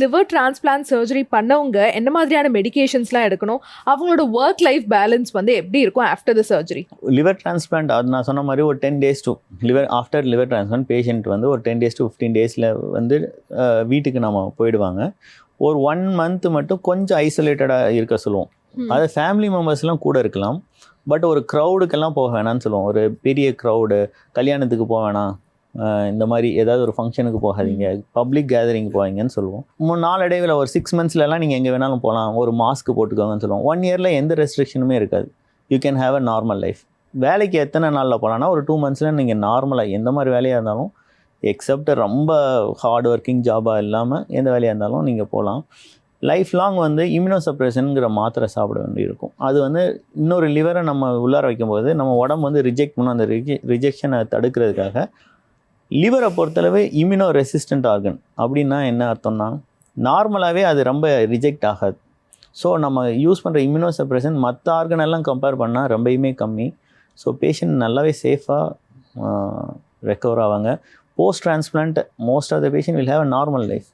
Liver transplant surgery பண்ணவங்க என்ன மாதிரியான மெடிகேஷன்ஸ்லாம் எடுக்கணும்? அவங்களோட ஒர்க் லைஃப் பேலன்ஸ் வந்து எப்படி இருக்கும் after the surgery? Liver transplant அது நான் சொன்ன மாதிரி ஒரு 10 days to after liver transplant patient வந்து ஒரு 10 days to 15 days வந்து வீட்டுக்கு நம்ம போயிடுவாங்க. ஒரு 1 month மட்டும் கொஞ்சம் ஐசோலேட்டடாக இருக்க சொல்லுவோம். அது ஃபேமிலி மெம்பர்ஸ்லாம் கூட இருக்கலாம். பட் ஒரு க்ரௌடுக்கெல்லாம் போக வேணாம்னு சொல்லுவோம். ஒரு பெரிய க்ரௌடு, கல்யாணத்துக்கு போக வேணாம், இந்த மாதிரி ஏதாவது ஒரு ஃபங்க்ஷனுக்கு போகாதீங்க, பப்ளிக் கேதரிங் போவீங்கன்னு சொல்லுவோம். நாளடைவில் ஒரு 6 monthsலாம் நீங்கள் எங்கே வேணாலும் போகலாம், ஒரு மாஸ்க் போட்டுக்கோங்கன்னு சொல்லுவோம். 1 yearல எந்த ரெஸ்ட்ரிக்ஷனுமே இருக்காது. You can have a normal life. வேலைக்கு எத்தனை நாளில் போகலான்னா ஒரு 2 monthsல நீங்கள் நார்மலாக எந்த மாதிரி வேலையாக இருந்தாலும், எக்ஸப்ட் ரொம்ப ஹார்ட் ஒர்க்கிங் ஜாபாக இல்லாமல் எந்த வேலையாக இருந்தாலும் நீங்கள் போகலாம். லைஃப் லாங் வந்து இம்யூனோசப்ரேஷனுங்கிற மாத்திரை சாப்பிட வேண்டியிருக்கும். அது வந்து இன்னொரு லிவரை நம்ம உள்ளார வைக்கும்போது நம்ம உடம்பு வந்து ரிஜெக்ட் பண்ணும். அந்த ரிஜெக்ஷனை தடுக்கிறதுக்காக லிவரை பொறுத்தளவு இம்யூனோ ரெசிஸ்டன்ட் ஆர்கன் அப்படின்னா என்ன அர்த்தம்னா, நார்மலாகவே அது ரொம்ப ரிஜெக்ட் ஆகாது. ஸோ நம்ம யூஸ் பண்ணுற இம்யூனோசப்ரேஷன் மற்ற ஆர்கன் எல்லாம் கம்பேர் பண்ணால் ரொம்பயுமே கம்மி. ஸோ பேஷண்ட் நல்லாவே சேஃபாக ரெக்கவர் ஆவாங்க. Post transplant most of the patient will have a normal life.